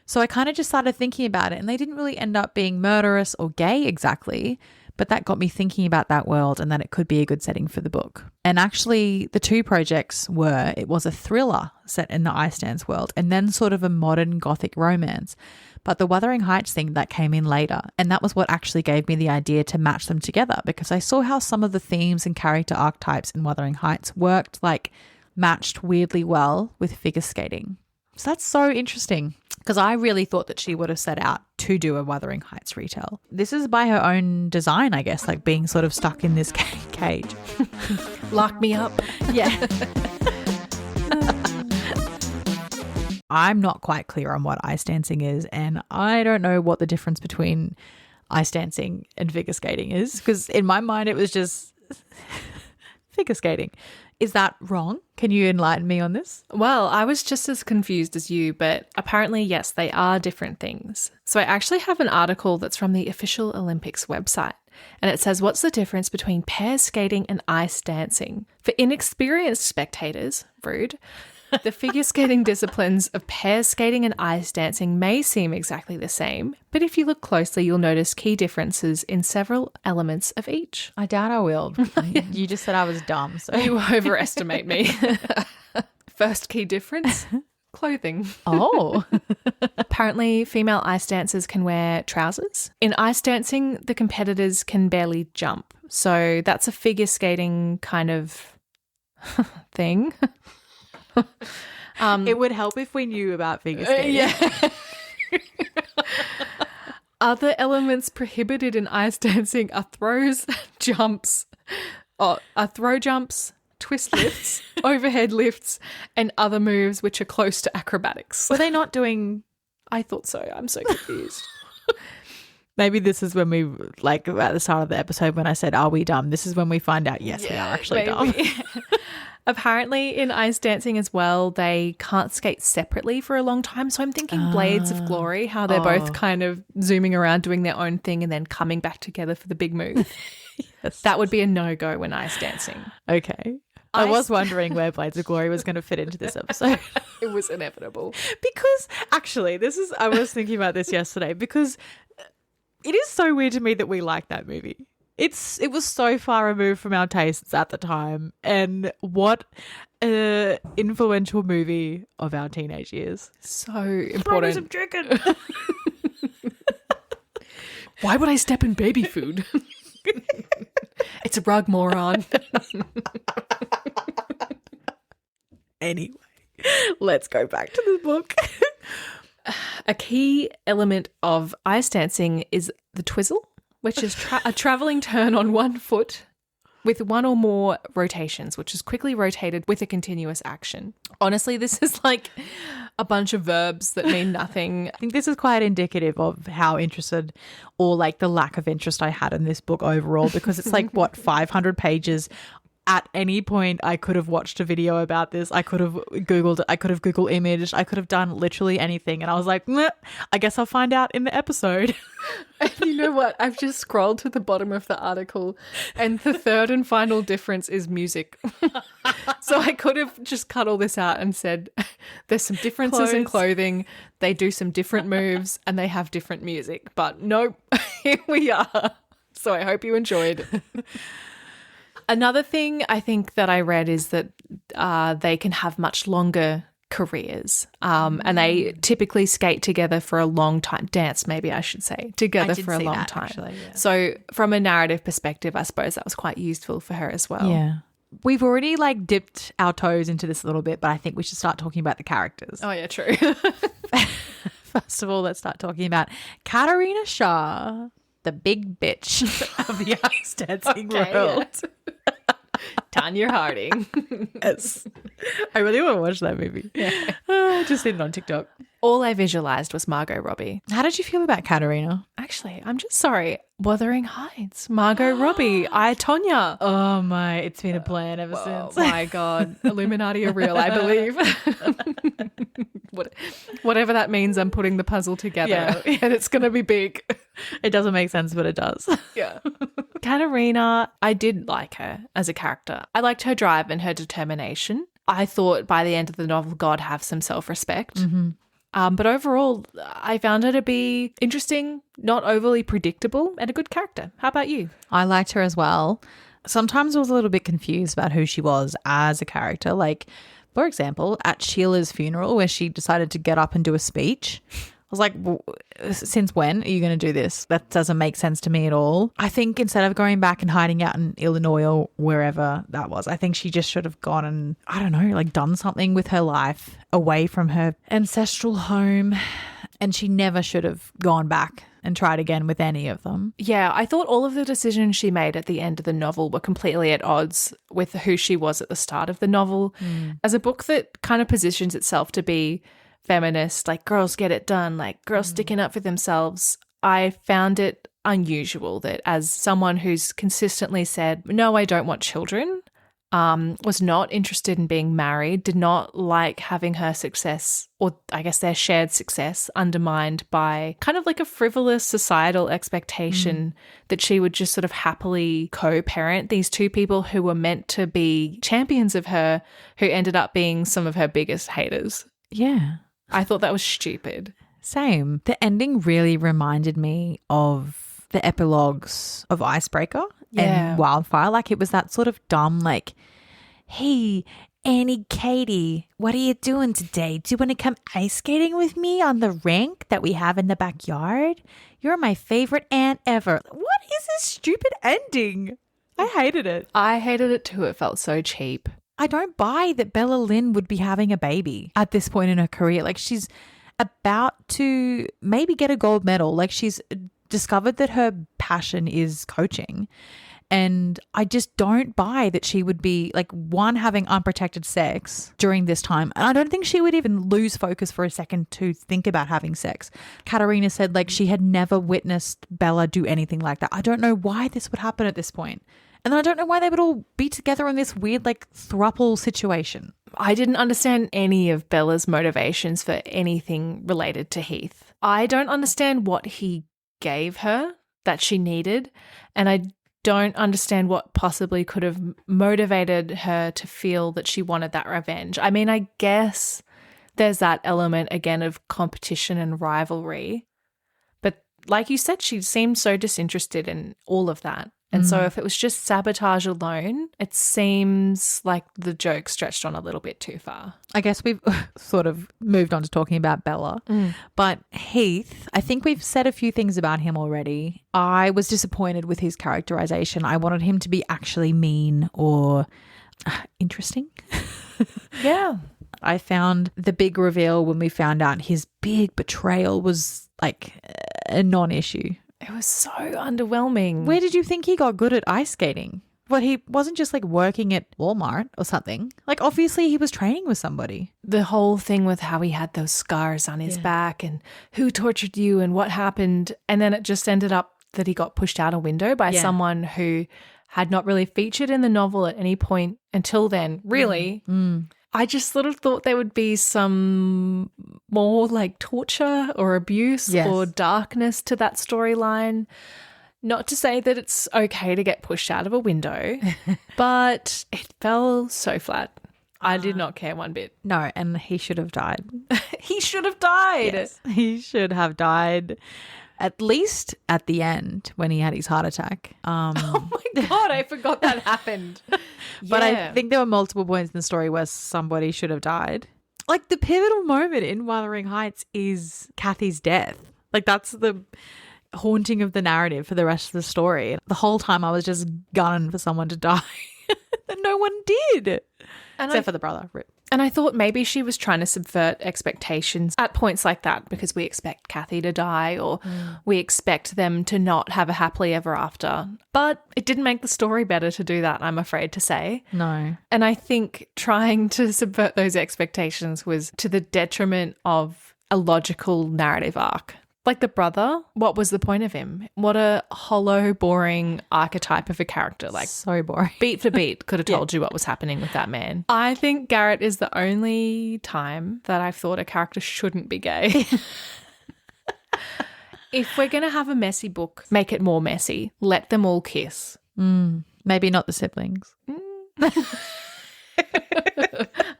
So I kind of just started thinking about it, and they didn't really end up being murderous or gay exactly, but that got me thinking about that world and that it could be a good setting for the book. And actually the two projects it was a thriller set in the ice dance world and then sort of a modern gothic romance. But the Wuthering Heights thing, that came in later, and that was what actually gave me the idea to match them together, because I saw how some of the themes and character archetypes in Wuthering Heights matched weirdly well with figure skating. So that's so interesting, because I really thought that she would have set out to do a Wuthering Heights retell. This is by her own design, I guess, like being sort of stuck in this cage. Lock me up. Yeah. I'm not quite clear on what ice dancing is, and I don't know what the difference between ice dancing and figure skating is, because in my mind it was just figure skating. Is that wrong? Can you enlighten me on this? Well, I was just as confused as you, but apparently, yes, they are different things. So I actually have an article that's from the official Olympics website, and it says, what's the difference between pair skating and ice dancing? For inexperienced spectators, rude, the figure skating disciplines of pair skating and ice dancing may seem exactly the same, but if you look closely, you'll notice key differences in several elements of each. I doubt I will. You just said I was dumb. So you overestimate me. First key difference, clothing. Oh. Apparently, female ice dancers can wear trousers. In ice dancing, the competitors can barely jump. So that's a figure skating kind of thing. It would help if we knew about figure skating. Yeah. Other elements prohibited in ice dancing are throw jumps, twist lifts, overhead lifts, and other moves which are close to acrobatics. Were they not doing... I thought so. I'm so confused. Maybe this is when we, like at the start of the episode when I said, are we dumb? This is when we find out, yes, we are actually dumb. Apparently in ice dancing as well, they can't skate separately for a long time. So I'm thinking Blades of Glory, how they're both kind of zooming around doing their own thing and then coming back together for the big move. Yes. That would be a no-go when ice dancing. Okay. I was wondering where Blades of Glory was going to fit into this episode. It was inevitable. Because actually, I was thinking about this yesterday because it is so weird to me that we like that movie. It was so far removed from our tastes at the time, and what an influential movie of our teenage years. So important. Some chicken. Why would I step in baby food? It's a rug, moron. Anyway, let's go back to the book. A key element of ice dancing is the twizzle, which is a travelling turn on one foot with one or more rotations, which is quickly rotated with a continuous action. Honestly, this is like a bunch of verbs that mean nothing. I think this is quite indicative of how interested or like the lack of interest I had in this book overall, because it's like, 500 pages. At any point, I could have watched a video about this. I could have Googled it. I could have Google imaged. I could have done literally anything. And I was like, meh, I guess I'll find out in the episode. And you know what? I've just scrolled to the bottom of the article and the third and final difference is music. So I could have just cut all this out and said there's some differences in clothing. They do some different moves and they have different music. But nope, here we are. So I hope you enjoyed. Another thing I think that I read is that they can have much longer careers and they typically skate together for a long time. Dance, maybe I should say, together for a long time. Actually, yeah. So from a narrative perspective, I suppose that was quite useful for her as well. Yeah. We've already like dipped our toes into this a little bit, but I think we should start talking about the characters. Oh, yeah, true. First of all, let's start talking about Katarina Shah, the big bitch of the ice dancing world. Yeah. Tanya Harding. Yes. I really want to watch that movie. Yeah. Just seen it on TikTok. All I visualized was Margot Robbie. How did you feel about Katarina? Actually, I'm just sorry. Wuthering Heights, Margot Robbie, Tonya. Oh my, it's been a plan ever since. Oh my God. Illuminati are real, I believe. Whatever that means, I'm putting the puzzle together and it's going to be big. It doesn't make sense, but it does. Yeah. Katarina, I did like her as a character. I liked her drive and her determination. I thought by the end of the novel, God have some self-respect. Mm-hmm. But overall, I found her to be interesting, not overly predictable, and a good character. How about you? I liked her as well. Sometimes I was a little bit confused about who she was as a character. Like, for example, at Sheila's funeral where she decided to get up and do a speech. I was like, well, since when are you going to do this? That doesn't make sense to me at all. I think instead of going back and hiding out in Illinois or wherever that was, I think she just should have gone and, I don't know, like done something with her life away from her ancestral home. And she never should have gone back and tried again with any of them. Yeah, I thought all of the decisions she made at the end of the novel were completely at odds with who she was at the start of the novel. As a book that kind of positions itself to be feminist, like girls get it done, like girls sticking up for themselves, I found it unusual that as someone who's consistently said, no, I don't want children, was not interested in being married, did not like having her success, or I guess their shared success, undermined by kind of like a frivolous societal expectation that she would just sort of happily co-parent these two people who were meant to be champions of her, who ended up being some of her biggest haters. Yeah. I thought that was stupid. Same. The ending really reminded me of the epilogues of Icebreaker and Wildfire. Like it was that sort of dumb, like, hey, Annie, Katie, what are you doing today? Do you want to come ice skating with me on the rink that we have in the backyard? You're my favorite aunt ever. What is this stupid ending? I hated it. I hated it too. It felt so cheap. I don't buy that Bella Lynn would be having a baby at this point in her career. Like she's about to maybe get a gold medal. Like she's discovered that her passion is coaching. And I just don't buy that she would be like one, having unprotected sex during this time. And I don't think she would even lose focus for a second to think about having sex. Katarina said like she had never witnessed Bella do anything like that. I don't know why this would happen at this point. And then I don't know why they would all be together in this weird like throuple situation. I didn't understand any of Bella's motivations for anything related to Heath. I don't understand what he gave her that she needed, and I don't understand what possibly could have motivated her to feel that she wanted that revenge. I mean, I guess there's that element again of competition and rivalry, but like you said, she seemed so disinterested in all of that. And so if it was just sabotage alone, it seems like the joke stretched on a little bit too far. I guess we've sort of moved on to talking about Bella. But Heath, I think we've said a few things about him already. I was disappointed with his characterization. I wanted him to be actually mean or interesting. Yeah. I found the big reveal when we found out his big betrayal was like a non-issue. It was so underwhelming. Where did you think he got good at ice skating? Well, he wasn't just like working at Walmart or something. Like obviously he was training with somebody. The whole thing with how he had those scars on his back and who tortured you and what happened. And then it just ended up that he got pushed out a window by someone who had not really featured in the novel at any point until then, really. I just sort of thought there would be some more like torture or abuse or darkness to that storyline. Not to say that it's okay to get pushed out of a window, but it fell so flat. I did not care one bit. No, and he should have died. He should have died. Yes, he should have died. At least at the end when he had his heart attack. Oh my God, I forgot that happened. But I think there were multiple points in the story where somebody should have died. Like the pivotal moment in Wuthering Heights is Cathy's death. Like that's the haunting of the narrative for the rest of the story. The whole time I was just gunning for someone to die. And no one did. Except for the brother. Rip. And I thought maybe she was trying to subvert expectations at points like that because we expect Cathy to die or we expect them to not have a happily ever after. But it didn't make the story better to do that, I'm afraid to say. No. And I think trying to subvert those expectations was to the detriment of a logical narrative arc. Like the brother, what was the point of him? What a hollow, boring archetype of a character. Like so boring. Beat for beat could have told you what was happening with that man. I think Garrett is the only time that I've thought a character shouldn't be gay. If we're going to have a messy book, make it more messy. Let them all kiss. Maybe not the siblings.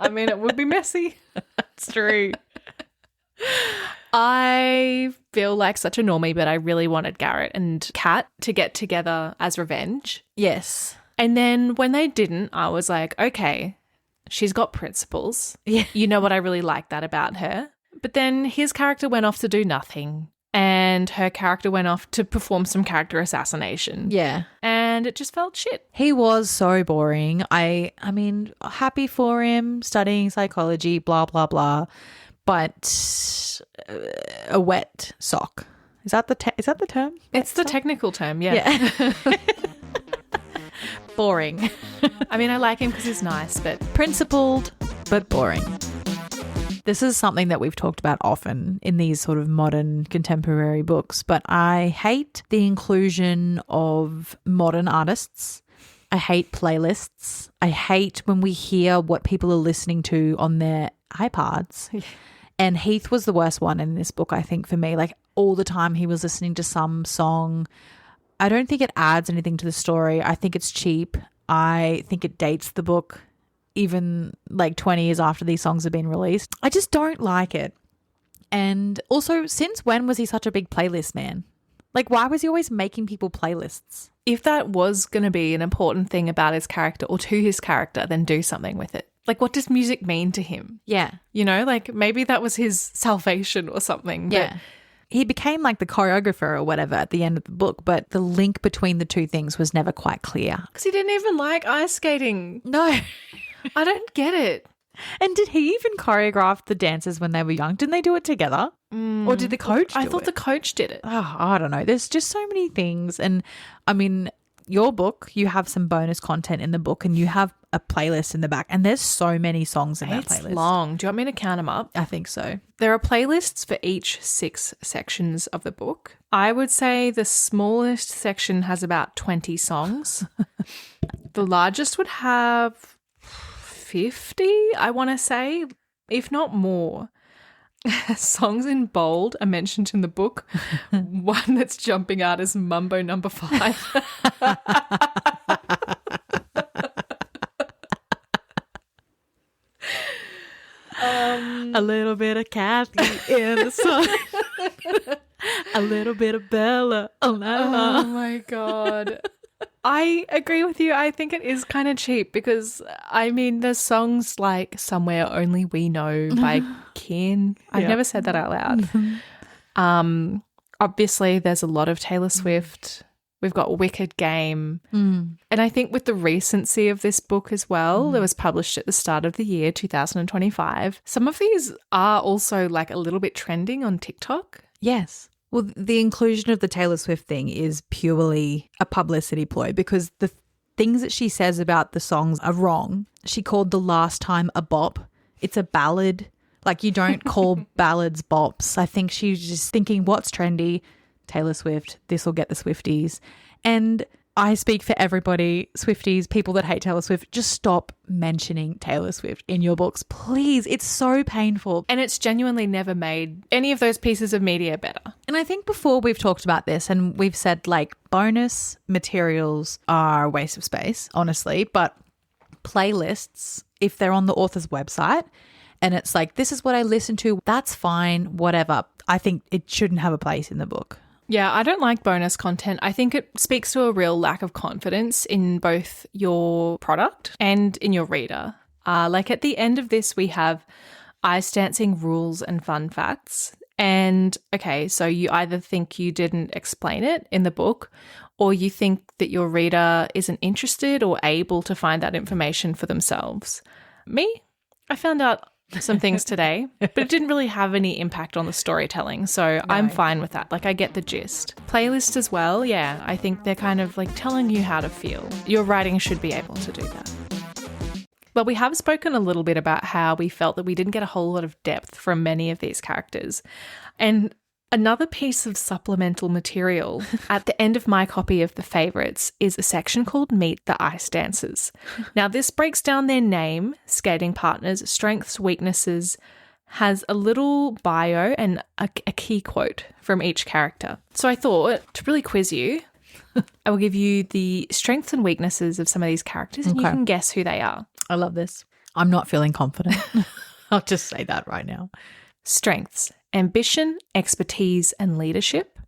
I mean, it would be messy. That's true. I feel like such a normie, but I really wanted Garrett and Kat to get together as revenge. Yes. And then when they didn't, I was like, okay, she's got principles. Yeah. You know what? I really like that about her. But then his character went off to do nothing and her character went off to perform some character assassination. Yeah. And it just felt shit. He was so boring. I mean, happy for him, studying psychology, blah, blah, blah. But a wet sock. Is that the term? It's the technical term, yeah. Boring. I mean, I like him because he's nice, but principled, but boring. This is something that we've talked about often in these sort of modern contemporary books, but I hate the inclusion of modern artists. I hate playlists. I hate when we hear what people are listening to on their iPods. And Heath was the worst one in this book, I think, for me. Like all the time he was listening to some song. I don't think it adds anything to the story. I think it's cheap. I think it dates the book even like 20 years after these songs have been released. I just don't like it. And also, since when was he such a big playlist man? Like, why was he always making people playlists? If that was going to be an important thing about his character or to his character, then do something with it. Like, what does music mean to him? Yeah. You know, like maybe that was his salvation or something. Yeah. But he became like the choreographer or whatever at the end of the book, but the link between the two things was never quite clear. Because he didn't even like ice skating. No. I don't get it. And did he even choreograph the dancers when they were young? Didn't they do it together? Or did the coach do it? I thought the coach did it. Oh, I don't know. There's just so many things. And I mean, your book, you have some bonus content in the book and you have a playlist in the back, and there's so many songs in that playlist. It's long. Do you want me to count them up? I think so. There are playlists for each 6 sections of the book. I would say the smallest section has about 20 songs. The largest would have 50, I want to say, if not more. Songs in bold are mentioned in the book. One that's jumping out is Mumbo Number 5. A little bit of Cathy in the sun. A little bit of Bella. Oh my God. I agree with you. I think it is kind of cheap because, I mean, there's songs like Somewhere Only We Know by Ken. I've never said that out loud. Obviously, there's a lot of Taylor Swift. We've got Wicked Game. And I think with the recency of this book as well, it was published at the start of the year, 2025. Some of these are also like a little bit trending on TikTok. Yes. Well, the inclusion of the Taylor Swift thing is purely a publicity ploy because the things that she says about the songs are wrong. She called The Last Time a bop. It's a ballad. Like, you don't call ballads bops. I think she's just thinking, what's trendy? Taylor Swift. This will get the Swifties. And I speak for everybody, Swifties, people that hate Taylor Swift, just stop mentioning Taylor Swift in your books. Please. It's so painful. And it's genuinely never made any of those pieces of media better. And I think before we've talked about this and we've said like bonus materials are a waste of space, honestly, but playlists, if they're on the author's website and it's like, this is what I listen to, that's fine, whatever. I think it shouldn't have a place in the book. Yeah, I don't like bonus content. I think it speaks to a real lack of confidence in both your product and in your reader. Like at the end of this, we have ice dancing rules and fun facts. And okay, so you either think you didn't explain it in the book or you think that your reader isn't interested or able to find that information for themselves. Me, I found out some things today, but it didn't really have any impact on the storytelling. So I'm fine with that. Like, I get the gist. Playlist as well. Yeah, I think they're kind of like telling you how to feel. Your writing should be able to do that. But we have spoken a little bit about how we felt that we didn't get a whole lot of depth from many of these characters. And another piece of supplemental material at the end of my copy of the favourites is a section called Meet the Ice Dancers. Now, this breaks down their name, skating partners, strengths, weaknesses, has a little bio and a key quote from each character. So I thought, to really quiz you, I will give you the strengths and weaknesses of some of these characters and you can guess who they are. I love this. I'm not feeling confident. I'll just say that right now. Strengths: ambition, expertise, and leadership.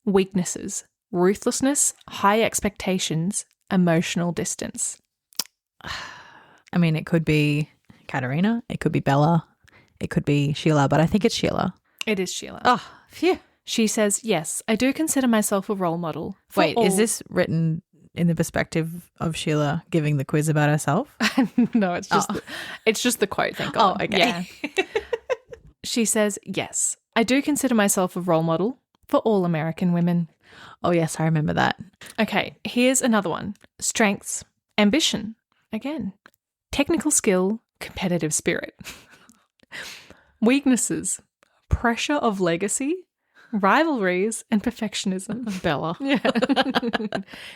Weaknesses: ruthlessness, high expectations, emotional distance. I mean, it could be Katerina, it could be Bella, it could be Sheila, but I think it's Sheila. It is Sheila. Oh, phew. She says, yes, I do consider myself a role model. Wait, is this written in the perspective of Sheila giving the quiz about herself? No, it's just the quote, thank God. Oh, okay. Yeah. She says, yes, I do consider myself a role model for all American women. Oh, yes, I remember that. Okay, here's another one. Strengths: ambition, again. Technical skill, competitive spirit. Weaknesses: pressure of legacy, rivalries, and perfectionism. Bella. Yeah.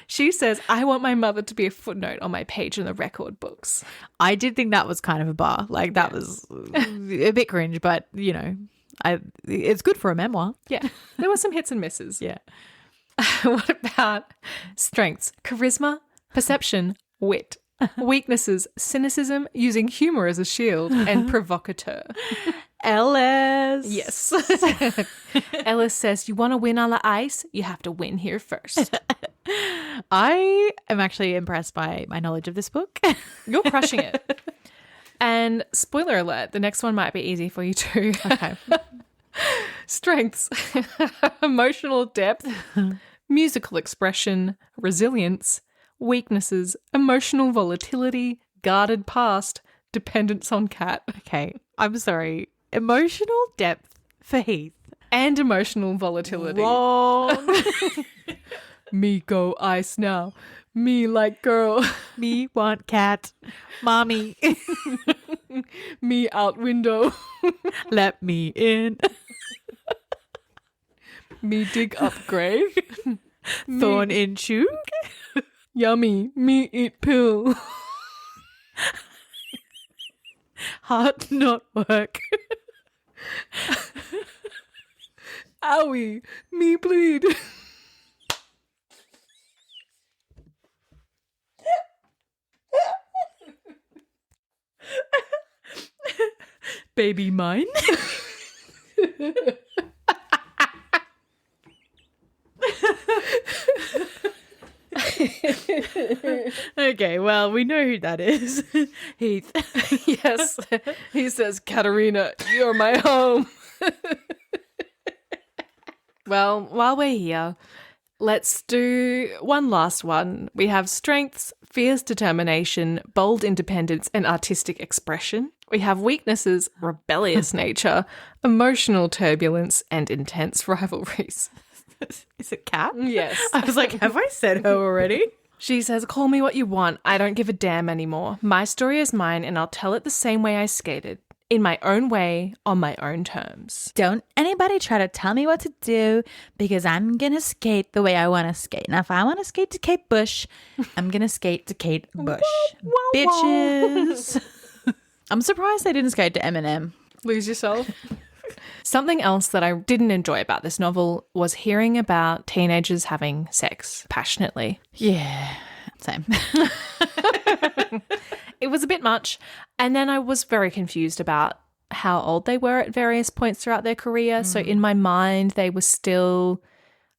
She says, I want my mother to be a footnote on my page in the record books. I did think that was kind of a bar. Like, that was a bit cringe, but, you know, it's good for a memoir. Yeah. There were some hits and misses. Yeah. What about strengths? Charisma, perception, wit. Weaknesses: cynicism, using humor as a shield, and provocateur. Ellis. Yes. Ellis says, you want to win on the ice? You have to win here first. I am actually impressed by my knowledge of this book. You're crushing it. And spoiler alert, the next one might be easy for you too. Okay. Strengths: emotional depth, musical expression, resilience. Weaknesses: emotional volatility, guarded past, dependence on cat. Okay, I'm sorry. Emotional depth for Heath. And emotional volatility. Wrong. Me go ice now. Me like girl. Me want cat. Mommy. Me out window. Let me in. Me dig up grave. Thorn in shoe. Yummy. Me eat pill. Heart not work. Owie. Me bleed. Baby mine. Okay, well, we know who that is. Heath. Yes. He says, Katerina, you're my home. Well, while we're here, let's do one last one. We have strengths, fierce determination, bold independence, and artistic expression. We have weaknesses, rebellious nature, emotional turbulence, and intense rivalries. Is it Cat? Yes. I was like, have I said her already? She says, call me what you want. I don't give a damn anymore. My story is mine, and I'll tell it the same way I skated. In my own way, on my own terms. Don't anybody try to tell me what to do because I'm going to skate the way I want to skate. Now, if I want to skate to Kate Bush, I'm going to skate to Kate Bush. Bitches. I'm surprised they didn't skate to Eminem. Lose yourself. Something else that I didn't enjoy about this novel was hearing about teenagers having sex passionately. Yeah, same. It was a bit much. And then I was very confused about how old they were at various points throughout their career. So in my mind, they were still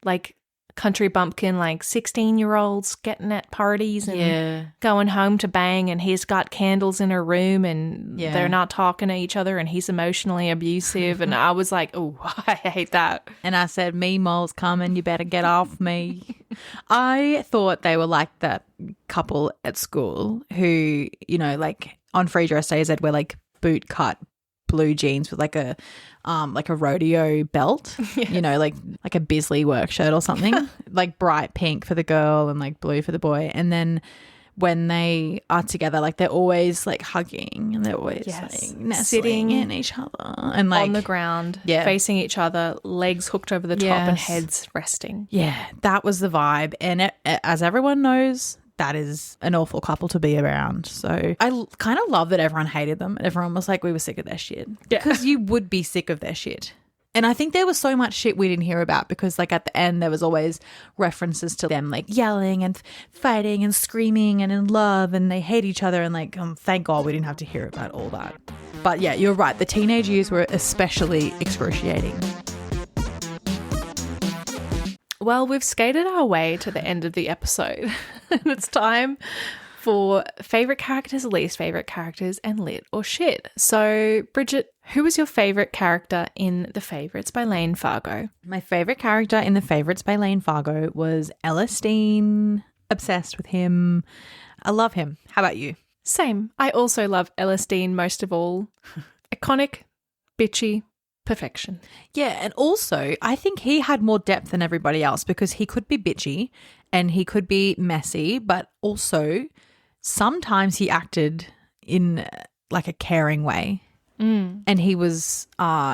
like country bumpkin, like 16-year-olds getting at parties and going home to bang, and he's got candles in her room and they're not talking to each other and he's emotionally abusive. And I was like, oh, I hate that. And I said, me mole's coming, you better get off me. I thought they were like that couple at school who, you know, like on free dress days, they'd wear like boot cut blue jeans with like a rodeo belt, you know, like a Bisley work shirt or something, like bright pink for the girl and like blue for the boy. And then when they are together, like they're always like hugging and they're always like nestling sitting in each other and like on the ground, facing each other, legs hooked over the top and heads resting. Yeah, that was the vibe. And as everyone knows, that is an awful couple to be around. So I kind of love that everyone hated them. Everyone was like, we were sick of their shit. Yeah. Because you would be sick of their shit. And I think there was so much shit we didn't hear about because like at the end there was always references to them like yelling and fighting and screaming and in love and they hate each other and like thank God we didn't have to hear about all that. But yeah, you're right. The teenage years were especially excruciating. Well, we've skated our way to the end of the episode. And it's time for favourite characters, least favourite characters, and lit or shit. So, Bridget, who was your favourite character in The Favourites by Layne Fargo? My favourite character in The Favourites by Layne Fargo was Ellis Dean. Obsessed with him. I love him. How about you? Same. I also love Ellis Dean most of all. Iconic, bitchy, perfection. Yeah, and also I think he had more depth than everybody else because he could be bitchy and he could be messy, but also sometimes he acted in like a caring way and he was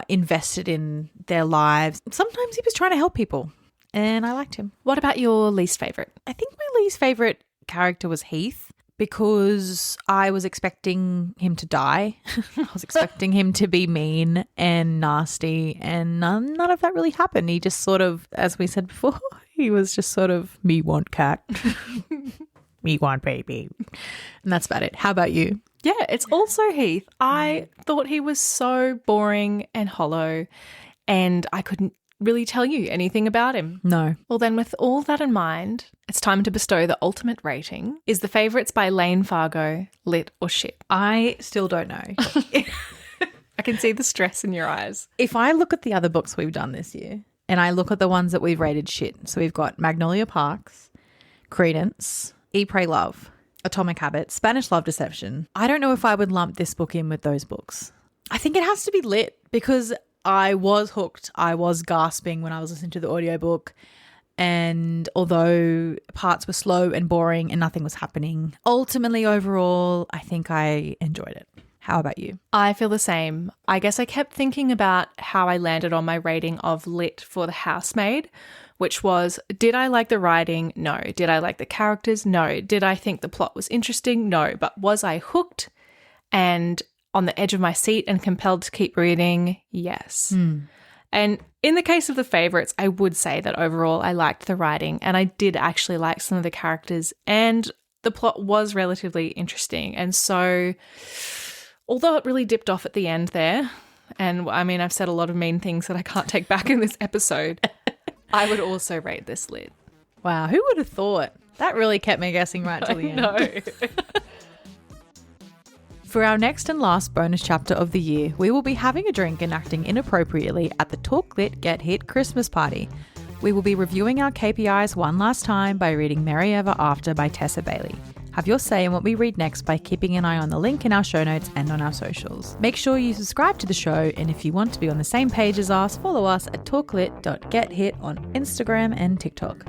invested in their lives. Sometimes he was trying to help people and I liked him. What about your least favourite? I think my least favourite character was Heath. Because I was expecting him to die. I was expecting him to be mean and nasty and none of that really happened. He just sort of, as we said before, he was just sort of, me want cat, me want baby. And that's about it. How about you? Yeah, it's also Heath. I thought he was so boring and hollow and I couldn't really tell you anything about him. No. Well, then with all that in mind, it's time to bestow the ultimate rating. Is The Favourites by Layne Fargo lit or shit? I still don't know. I can see the stress in your eyes. If I look at the other books we've done this year and I look at the ones that we've rated shit, so we've got Magnolia Parks, Credence, Eat, Pray, Love, Atomic Habits, Spanish Love Deception. I don't know if I would lump this book in with those books. I think it has to be lit because I was hooked. I was gasping when I was listening to the audiobook. And although parts were slow and boring and nothing was happening, ultimately overall, I think I enjoyed it. How about you? I feel the same. I guess I kept thinking about how I landed on my rating of lit for The Housemaid, which was, did I like the writing? No. Did I like the characters? No. Did I think the plot was interesting? No. But was I hooked and on the edge of my seat and compelled to keep reading? Yes. And in the case of the favourites, I would say that overall I liked the writing and I did actually like some of the characters and the plot was relatively interesting. And so, although it really dipped off at the end there, and I mean, I've said a lot of mean things that I can't take back in this episode, I would also rate this lit. Wow, who would have thought? That really kept me guessing right till the end. No. For our next and last bonus chapter of the year, we will be having a drink and acting inappropriately at the Talk Lit Get Hit Christmas party. We will be reviewing our KPIs one last time by reading Merry Ever After by Tessa Bailey. Have your say in what we read next by keeping an eye on the link in our show notes and on our socials. Make sure you subscribe to the show, and if you want to be on the same page as us, follow us at talklit.gethit on Instagram and TikTok.